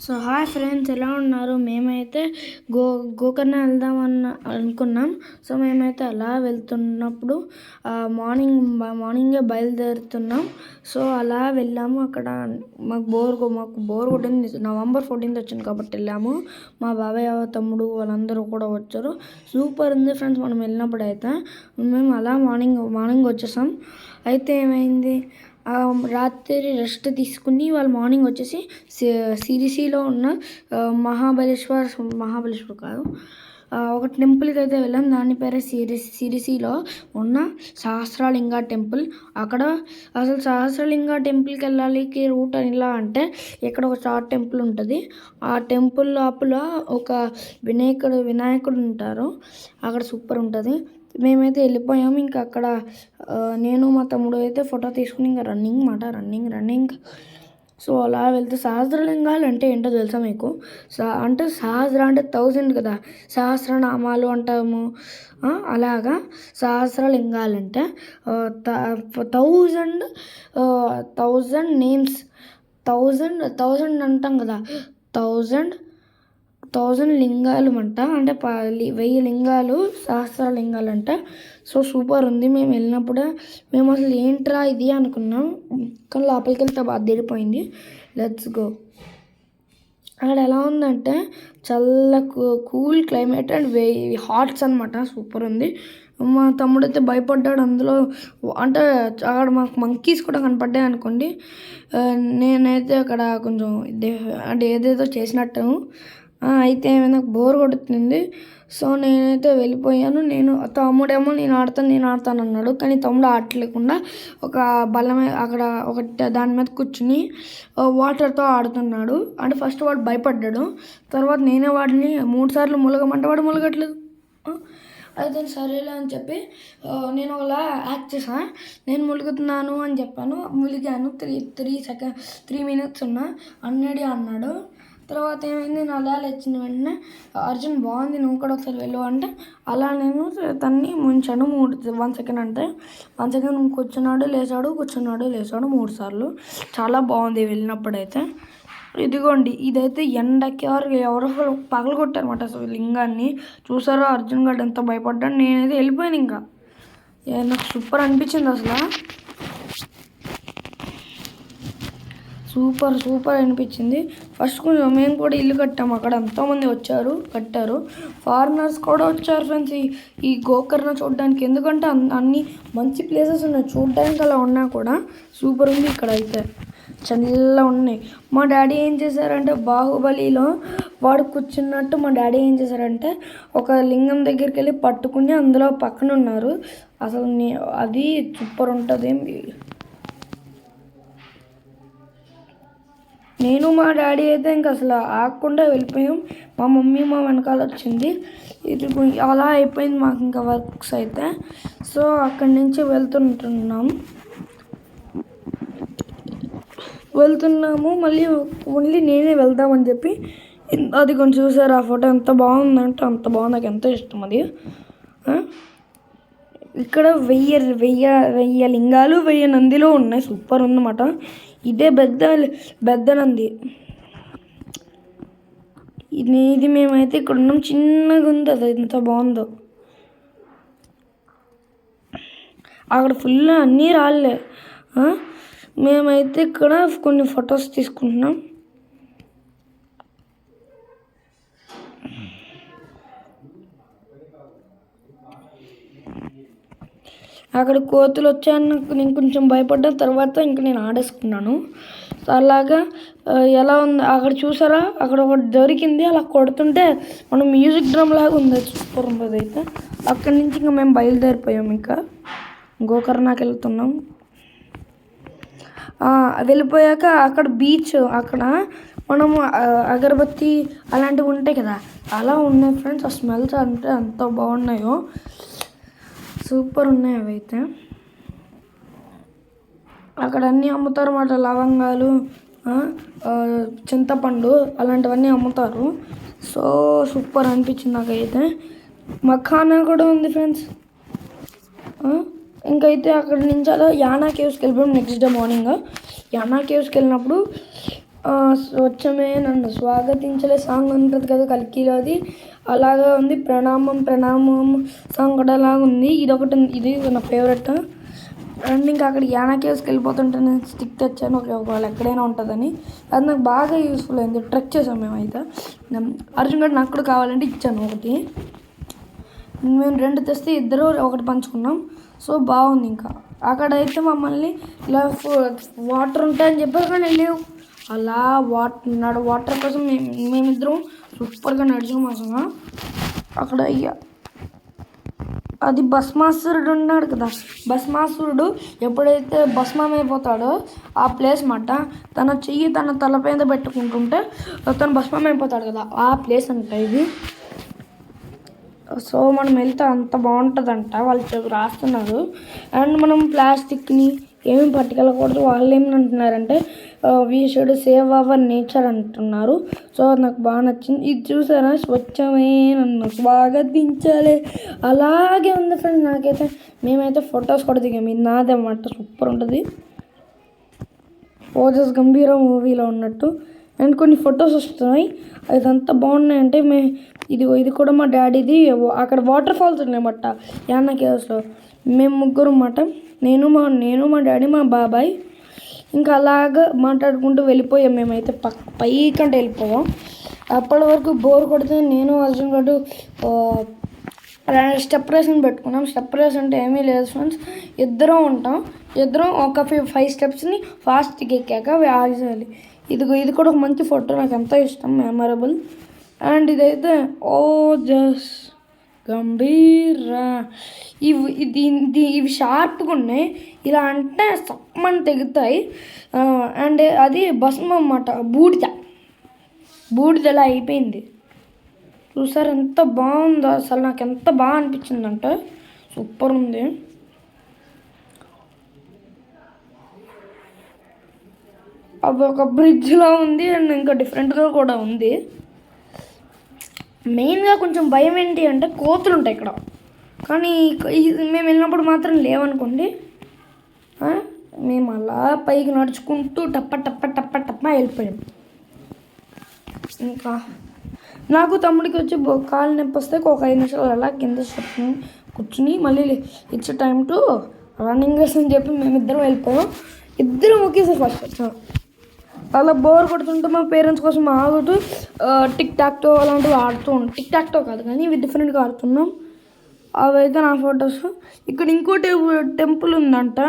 So hi friends, ఎలా ఉన్నారు? మేమైతే గోకర్ణ అనుకున్నాం. సో మేమైతే అలా వెళ్తున్నప్పుడు మార్నింగే బయలుదేరుతున్నాం. సో అలా వెళ్ళాము. అక్కడ మాకు బోర్ కొట్టింది. November 14th వచ్చింది కాబట్టి వెళ్ళాము. మా బాబాయ్ తమ్ముడు వాళ్ళందరూ కూడా వచ్చారు. సూపర్ ఉంది ఫ్రెండ్స్. మనం వెళ్ళినప్పుడు అయితే మేము అలా మార్నింగ్ వచ్చేసాం. అయితే ఏమైంది, రాత్రి రెస్ట్ తీసుకుని వాళ్ళు మార్నింగ్ వచ్చేసి సిరిసిలో ఉన్న మహాబలేశ్వర్ కాదు, ఒక టెంపుల్కి అయితే వెళ్ళాం. దాని పేరే సిరిసిలో ఉన్న సహస్రలింగ టెంపుల్. అక్కడ అసలు సహస్రలింగ టెంపుల్కి వెళ్ళాలికి రూట్ ఎలా అంటే, ఇక్కడ ఒక షార్ట్ టెంపుల్ ఉంటుంది. ఆ టెంపుల్ లోపల ఒక వినాయకుడు ఉంటారు. అక్కడ సూపర్ ఉంటుంది. మేమైతే వెళ్ళిపోయాము. ఇంకా అక్కడ నేను మా తమ్ముడు అయితే ఫోటో తీసుకుని ఇంకా రన్నింగ్. సో అలా వెళ్తే సహస్రలింగాలు అంటే ఏంటో తెలుసా మీకు? అంటే సహస్ర అంటే 1000 కదా, సహస్రనామాలు అంటాము. అలాగా సహస్రలింగాలు అంటే 1000 నేమ్స్. 1000 అంటాం కదా, 1000 లింగాలు అంట. అంటే 1000 లింగాలు సహస్రలింగాలు అంట. సో సూపర్ ఉంది. మేము వెళ్ళినప్పుడు మేము అసలు ఏంట్రా ఇది అనుకున్నాం, కానీ లోపలికి వెళ్తే బాగా తెరిపోయింది. Let's go. అక్కడ ఎలా ఉందంటే చల్ల కూల్ క్లైమేట్ అండ్ హాట్స్ అనమాట. సూపర్ ఉంది. మా తమ్ముడు అయితే భయపడ్డాడు. అందులో అంటే అక్కడ మాకు మంకీస్ కూడా కనపడ్డాయి అనుకోండి. నేనైతే అక్కడ కొంచెం అంటే ఏదేదో చేసినట్టు అయితే నాకు బోర్ కొడుతుంది. సో నేనైతే వెళ్ళిపోయాను. తమ్ముడేమో నేను ఆడతాను అన్నాడు. కానీ తమ్ముడు ఆడలేకుండా ఒక బల్ల మీద అక్కడ దాని మీద కూర్చుని వాటర్తో ఆడుతున్నాడు. అంటే ఫస్ట్ వాడు భయపడ్డాడు. తర్వాత నేనే వాడిని 3 సార్లు ములగమంటే వాడు ములగట్లేదు. అయితే సరేలే అని చెప్పి నేను ఒకలా యాక్ట్ చేశాను. నేను ములుగుతున్నాను అని చెప్పాను. ములిగాను. 3 minutes ఉన్నా అన్నాడు. తర్వాత ఏమైంది, నా అలా వచ్చిన వెంటనే అర్జున్ బాగుంది, నువ్వు కూడా ఒకసారి వెళ్ళు అంటే అలా నేను తన్ని ముంచాను. 1 సెకండ్ అంటే 1 సెకండ్ కూర్చున్నాడు లేచాడు 3 సార్లు. చాలా బాగుంది వెళ్ళినప్పుడైతే. ఇదిగోండి, ఇదైతే ఎండకి ఎవరో పగలగొట్టారన్నమాట అసలు లింగాన్ని. చూసారో అర్జున్ గారు ఎంత భయపడ్డాడు. నేనైతే వెళ్ళిపోయాను. ఇంకా నాకు సూపర్ అనిపించింది అసలు. సూపర్ అనిపించింది. ఫస్ట్ కొంచెం మేము కూడా ఇల్లు కట్టాము. అక్కడ ఎంతోమంది కట్టారు. ఫారినర్స్ కూడా వచ్చారు ఫ్రెండ్స్ ఈ గోకర్ణ చూడడానికి. ఎందుకంటే అన్ని మంచి ప్లేసెస్ ఉన్నాయి చూడడానికి. అలా ఉన్నా కూడా సూపర్ ఉంది. ఇక్కడ అయితే చల్లగా ఉన్నాయి. మా డాడీ ఏం చేశారంటే, బాహుబలిలో వాడు కూర్చున్నట్టు మా డాడీ ఏం చేశారంటే ఒక లింగం దగ్గరికి వెళ్ళి పట్టుకుని అందులో పక్కన ఉన్నారు. అసలు అది సూపర్ ఉంటుంది. నేను మా డాడీ అయితే ఇంక అసలు ఆగకుండా వెళ్ళిపోయాం. మా మమ్మీ మా వెనకాల వచ్చింది. ఇది అలా అయిపోయింది మాకు ఇంకా వర్క్స్ అయితే. సో అక్కడి నుంచి వెళ్తున్నాము. మళ్ళీ ఓన్లీ నేనే వెళ్దామని చెప్పి అది కొంచెం చూసారు. ఆ ఫోటో ఎంత బాగుందంటే అంత బాగుంది. నాకు ఎంతో ఇష్టం అది. ఇక్కడ 1000 లింగాలు 1000 నందిలో ఉన్నాయి. సూపర్ ఉందన్నమాట. ఇదే పెద్ద నంది. ఇది మేమైతే ఇక్కడ ఉన్నాం. చిన్నగా ఉంది. అది ఎంత బాగుందో. అక్కడ ఫుల్ అన్నీ రాళ్ళే. మేమైతే ఇక్కడ కొన్ని ఫొటోస్ తీసుకుంటున్నాం. అక్కడ కోతులు వచ్చాయని నేను కొంచెం భయపడ్డా. తర్వాత ఇంక నేను ఆడేసుకున్నాను. అలాగా ఎలా ఉంది అక్కడ చూసారా, అక్కడ ఒకటి దొరికింది. అలా కొడుతుంటే మనం మ్యూజిక్ డ్రమ్ లాగా ఉంది. సూపర్ ఉంటుంది అయితే. అక్కడి నుంచి ఇంకా మేము బయలుదేరిపోయాం. ఇంకా గోకర్ణకి వెళ్తున్నాం. వెళ్ళిపోయాక అక్కడ బీచ్, అక్కడ మనము అగరబత్తి అలాంటివి ఉంటాయి కదా, అలా ఉన్నాయి ఫ్రెండ్స్. ఆ స్మెల్స్ అంటే ఎంత బాగున్నాయో. సూపర్ ఉన్నాయి అవి అయితే. అక్కడ అన్నీ అమ్ముతారు అన్నమాట. లవంగాలు, చింతపండు అలాంటివన్నీ అమ్ముతారు. సో సూపర్ అనిపించింది నాకైతే. మఖానా కూడా ఉంది ఫ్రెండ్స్. ఇంకైతే అక్కడ నుంచి అలా యానా కేవ్స్కి వెళ్ళిపోయాం. నెక్స్ట్ డే మార్నింగ్ యానా కేవ్స్కి వెళ్ళినప్పుడు స్వచ్ఛమే నన్ను స్వాగతించలే సాంగ్ ఉంటుంది కదా కల్కిలోది, అలాగా ఉంది. ప్రణామం ప్రణామం సాంగ్ కూడా అలాగా ఉంది. ఇది నా ఫేవరెట్. అండ్ ఇంకా అక్కడ యానా కేవ్స్కి వెళ్ళిపోతుంటే నేను స్టిక్ తెచ్చాను, ఒకవేళ ఎక్కడైనా ఉంటుందని. అది నాకు బాగా యూస్ఫుల్ అయింది. ట్రెక్ చేసాం మేమైతే. అర్జున్ గడ్ నాకు కూడా కావాలంటే ఇచ్చాను ఒకటి. మేము 2 తెస్తే ఇద్దరు ఒకటి పంచుకున్నాం. సో బాగుంది. ఇంకా అక్కడైతే మమ్మల్ని ఇలా వాటర్ ఉంటాయని చెప్పారు కానీ లేవు. అలా వాటర్ కోసం మేమిద్దరం సూపర్గా నడిచాము అసలు. అక్కడ అది భస్మాసురుడు ఉన్నాడు కదా, భస్మాసురుడు ఎప్పుడైతే భస్మం అయిపోతాడో ఆ ప్లేస్ మాట, తన చెయ్యి తన తలపైన పెట్టుకుంటుంటే తను భస్మం అయిపోతాడు కదా, ఆ ప్లేస్ అంట ఇది. సో మనం వెళ్తే అంత బాగుంటుందంట, వాళ్ళు రాస్తున్నారు. అండ్ మనం ప్లాస్టిక్ని ఏమి పట్టుకెళ్ళకూడదు. వాళ్ళు ఏమంటున్నారంటే we should save hour nature అంటున్నారు. సో నాకు బాగా నచ్చింది. ఇది చూసారా, స్వచ్ఛమే నన్ను స్వాగతించాలి అలాగే ఉంది ఫ్రెండ్స్. నాకైతే మేమైతే ఫొటోస్ కూడా దిగాము. ఇది నాదన్నమాట, సూపర్ ఉంటుంది. ఓజస్ గంభీర మూవీలో ఉన్నట్టు. అండ్ కొన్ని ఫొటోస్ వస్తున్నాయి, అదంతా బాగున్నాయంటే ఇది కూడా మా డాడీది. అక్కడ వాటర్ ఫాల్స్ ఉన్నాయన్నమాట యానా కేవ్స్లో. మేము ముగ్గురు అన్నమాట, నేను మా డాడీ మా బాబాయ్. ఇంకా అలాగా మాట్లాడుకుంటూ వెళ్ళిపోయాం. మేమైతే పైకంటే వెళ్ళిపోయాం. అప్పటి వరకు బోర్ కొడితే నేను అర్జున్ గడు స్టెప్ రేషన్ పెట్టుకున్నాం. స్టెప్ రేస్ అంటే ఏమీ లేదు ఫ్రెండ్స్, ఇద్దరం ఉంటాం. ఇద్దరం ఒక 5 స్టెప్స్ని ఫాస్ట్గా ఎక్కాక ఆగేయాలి. ఇది కూడా ఒక మంచి ఫోటో, నాకు ఎంతో ఇష్టం, మెమరబుల్. అండ్ ఇదైతే ఓజస్ గంభీరా. ఇవి షార్ప్గా ఉన్నాయి, ఇలా అంటే సప్పమని తెగుతాయి. అండ్ అది భస్మం అన్నమాట, బూడిద ఎలా అయిపోయింది చూసారు, ఎంత బాగుందో అసలు. నాకు ఎంత బాగా అనిపించిందంటే సూపర్ ఉంది. అది ఒక బ్రిడ్జ్లా ఉంది అండ్ ఇంకా డిఫరెంట్గా కూడా ఉంది. మెయిన్గా కొంచెం భయం ఏంటి అంటే కోతులు ఉంటాయి ఇక్కడ, కానీ మేము వెళ్ళినప్పుడు మాత్రం లేవనుకోండి. మేము అలా పైకి నడుచుకుంటూ టప్ప వెళ్ళిపోయాం. ఇంకా నాకు తమ్ముడికి వచ్చి కాలు నొప్పి వస్తే ఒక 5 నిమిషాలు అలా కింద కూర్చుని మళ్ళీ it's time to running race అని చెప్పి మేమిద్దరం వెళ్ళిపోయాం. ఇద్దరం ఒకేసారి ఫస్ట్ వచ్చాం. అలా బోర్ కొడుతుంటే మా పేరెంట్స్ కోసం ఆగుతూ టిక్ టాక్టో అలాంటివి టిక్ టాక్టో కాదు కానీ ఇవి డిఫరెంట్గా ఆడుతున్నాం. అవైతే నా ఫొటోస్. ఇక్కడ ఇంకోటి టెంపుల్ ఉందంట,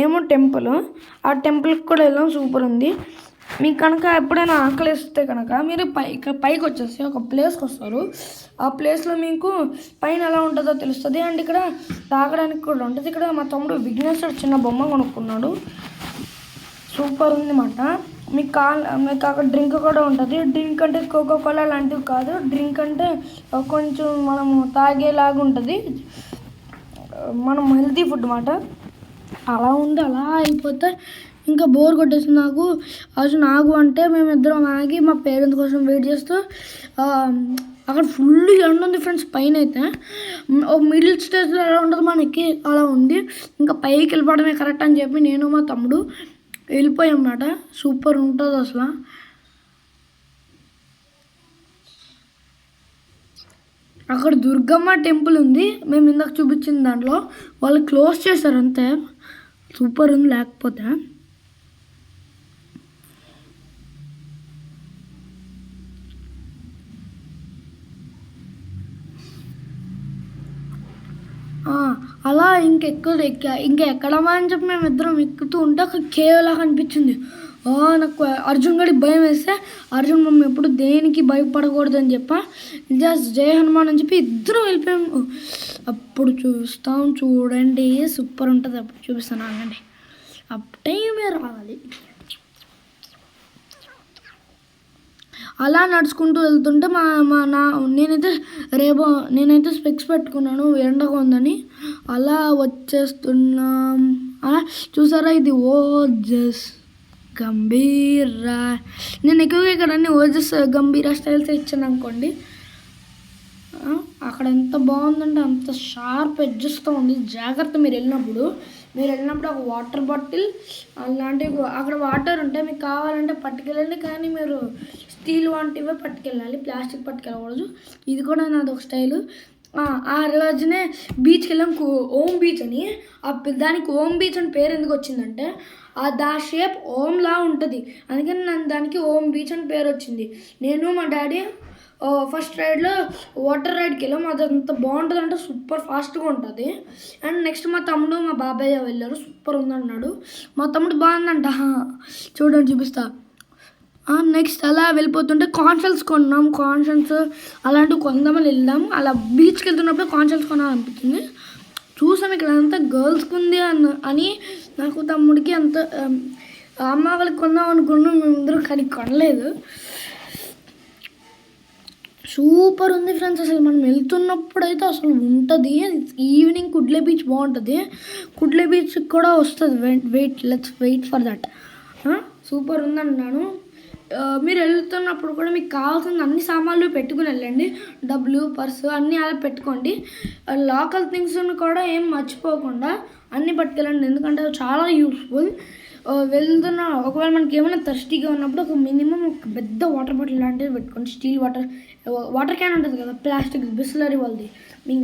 ఏమో టెంపుల్. ఆ టెంపుల్కి కూడా వెళ్ళాం, సూపర్ ఉంది. మీకు కనుక ఎప్పుడైనా ఆకలిస్తే కనుక మీరు పైకి వచ్చేసి ఒక ప్లేస్కి వస్తారు. ఆ ప్లేస్లో మీకు పైన ఎలా ఉంటుందో తెలుస్తుంది. అండ్ ఇక్కడ తాగడానికి కూడా ఉంటుంది. ఇక్కడ మా తమ్ముడు విఘ్నేశ్వరుడు చిన్న బొమ్మ కొనుక్కున్నాడు, సూపర్ ఉంది అన్నమాట. మీకు అక్కడ డ్రింక్ కూడా ఉంటుంది. డ్రింక్ అంటే కోకోకోలా లాంటివి కాదు, డ్రింక్ అంటే కొంచెం మనము తాగేలాగా ఉంటుంది, మనం హెల్తీ ఫుడ్ అన్నమాట. అలా ఉంది. అలా అయిపోతే ఇంకా బోర్ కొట్టేసింది నాకు. అసలు ఆగు అంటే మేమిద్దరం ఆగి మా పేరెంట్స్ కోసం వెయిట్ చేస్తూ అక్కడ ఫుల్ ఎండ ఉంది ఫ్రెండ్స్. పైన అయితే ఒక మిడిల్ స్టేజ్లో ఎలా ఉండదు మనకి అలా ఉంది. ఇంకా పైకి వెళ్ళిపోవడమే కరెక్ట్ అని చెప్పి నేను మా తమ్ముడు వెళ్ళిపోయాం అన్నమాట. సూపర్ ఉంటుంది అసలు. అక్కడ దుర్గమ్మ టెంపుల్ ఉంది, మేము ఇందాక చూపించిన దాంట్లో. వాళ్ళు క్లోజ్ చేశారు అంతే, సూపర్ ఉంది. లేకపోతే అలా ఇంకా ఎక్కడమా అని చెప్పి మేము ఇద్దరం ఎక్కుతూ ఉంటే అక్కడ కేవలాగా అనిపించింది. నాకు అర్జున్ గడికి భయం వేస్తే అర్జున్ మమ్మీ ఎప్పుడు దేనికి భయపడకూడదు అని చెప్పా, జస్ట్ జయ హనుమాన్ అని చెప్పి ఇద్దరం వెళ్ళిపోయాము. అప్పుడు చూస్తాం చూడండి, సూపర్ ఉంటుంది. అప్పుడు చూపిస్తాను ఆగండి, అప్పుడే మీరు రావాలి. అలా నడుచుకుంటూ వెళ్తుంటే నేనైతే స్పెక్స్ పెట్టుకున్నాను ఎండగా ఉందని. అలా వచ్చేస్తున్నాం. అలా చూసారా, ఇది ఓజస్ గంభీరా. నేను ఎక్కువగా ఇక్కడ అన్ని ఓజస్ గంభీరా స్టైల్స్ ఇచ్చాను అనుకోండి. అక్కడ ఎంత బాగుందంటే అంత షార్ప్ ఎడ్జెస్తో ఉంది. జాగ్రత్త మీరు వెళ్ళినప్పుడు, మీరు వెళ్ళినప్పుడు ఒక వాటర్ బాటిల్ అలాంటివి అక్కడ వాటర్ ఉంటాయి, మీకు కావాలంటే పట్టుకెళ్ళండి. కానీ మీరు స్టీల్ వంటివే పట్టుకెళ్ళాలి, ప్లాస్టిక్ పట్టుకెళ్ళకూడదు. ఇది కూడా నాది ఒక స్టైలు. ఆ రోజునే బీచ్కి వెళ్ళాం, ఓం బీచ్ అని. దానికి ఓం బీచ్ అని పేరు ఎందుకు వచ్చిందంటే దా షేప్ ఓంలా ఉంటుంది, అందుకని దానికి ఓం బీచ్ అని పేరు వచ్చింది. నేను మా డాడీ ఫస్ట్ రైడ్లో వాటర్ రైడ్కి వెళ్ళాం, అది అంత బాగుంటుంది అంటే సూపర్ ఫాస్ట్గా ఉంటుంది. అండ్ నెక్స్ట్ మా తమ్ముడు మా బాబాయ్య వెళ్ళారు, సూపర్ ఉందన్నాడు. మా తమ్ముడు బాగుందంట, చూడండి చూపిస్తా. నెక్స్ట్ అలా వెళ్ళిపోతుంటే కాన్షన్స్ కొన్నాం, కాన్షన్స్ అలాంటివి కొందామని వెళ్దాం. అలా బీచ్కి వెళ్తున్నప్పుడు కాన్షన్స్ కొనాలనిపించింది. చూసాం ఇక్కడ అంతా గర్ల్స్కి ఉంది అని నాకు తమ్ముడికి అంత అమ్మ వాళ్ళకి కొందాం అనుకున్నాం మేమందరం, కానీ కొనలేదు. సూపర్ ఉంది ఫ్రెండ్స్, అసలు మనం వెళ్తున్నప్పుడు అయితే అసలు ఉంటుంది. ఈవినింగ్ కుడ్లే బీచ్ బాగుంటుంది, కుడ్లే బీచ్కి కూడా వస్తుంది. Let's wait for that. Super ఉందన్నాను. మీరు వెళ్తున్నప్పుడు కూడా మీకు కావాల్సిన అన్ని సామాన్లు పెట్టుకుని వెళ్ళండి, డబ్బులు పర్సు అన్నీ అలా పెట్టుకోండి. లోకల్ థింగ్స్ని కూడా ఏం మర్చిపోకుండా అన్నీ పట్టుకెళ్ళండి, ఎందుకంటే అది చాలా యూస్ఫుల్. వెళ్తున్న ఒకవేళ మనకి ఏమైనా థర్స్టీగా ఉన్నప్పుడు ఒక మినిమం ఒక పెద్ద వాటర్ బాటిల్ లాంటివి పెట్టుకోండి. స్టీల్ వాటర్ క్యాన్ ఉంటుంది కదా, ప్లాస్టిక్ బిస్లరీ వాళ్ళది, మీకు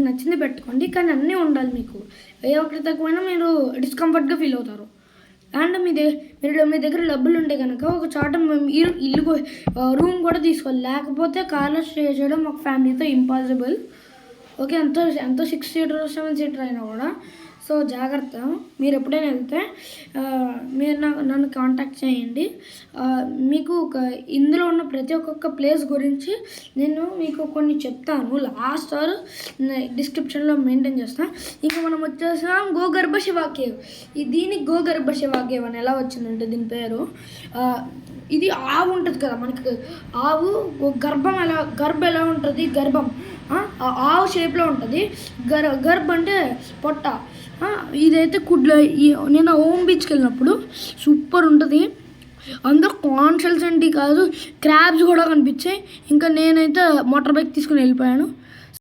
నచ్చింది పెట్టుకోండి. కానీ అన్నీ ఉండాలి, మీకు ఏ ఒక్కటి తక్కువైనా మీరు డిస్కంఫర్ట్గా ఫీల్ అవుతారు. అండ్ మీ దగ్గర డబ్బులు ఉంటే కనుక ఒక చోట ఇల్లు రూమ్ కూడా తీసుకోవాలి, లేకపోతే కార్లో స్టే చేయడం ఒక ఫ్యామిలీతో ఇంపాసిబుల్. ఓకే, ఎంతో 6 సీటర్ 7 సీటర్ అయినా కూడా. సో జాగ్రత్త, మీరు ఎప్పుడైనా వెళ్తే మీరు నన్ను కాంటాక్ట్ చేయండి. మీకు ఇందులో ఉన్న ప్రతి ఒక్కొక్క ప్లేస్ గురించి నేను మీకు కొన్ని చెప్తాను, లాస్ట్ ఆర్ డిస్క్రిప్షన్లో మెయింటైన్ చేస్తాను. ఇంకా మనం వచ్చేసాం గోగర్భ శివ కేవ్. దీనికి గోగర్భ శివ కేవ్ అని ఎలా వచ్చిందంటే దీని పేరు, ఇది ఆవు ఉంటుంది కదా మనకి, ఆవు గర్భం ఎలా ఉంటుంది, గర్భం ఆవు షేప్లో ఉంటుంది. గర్భ అంటే పొట్ట. ఇదైతే నేను ఓం బీచ్కి వెళ్ళినప్పుడు సూపర్ ఉంటుంది. అందరూ కాన్షల్స్ ఏంటి కాదు, క్రాబ్స్ కూడా కనిపించాయి. ఇంకా నేనైతే మోటార్ బైక్ తీసుకుని వెళ్ళిపోయాను.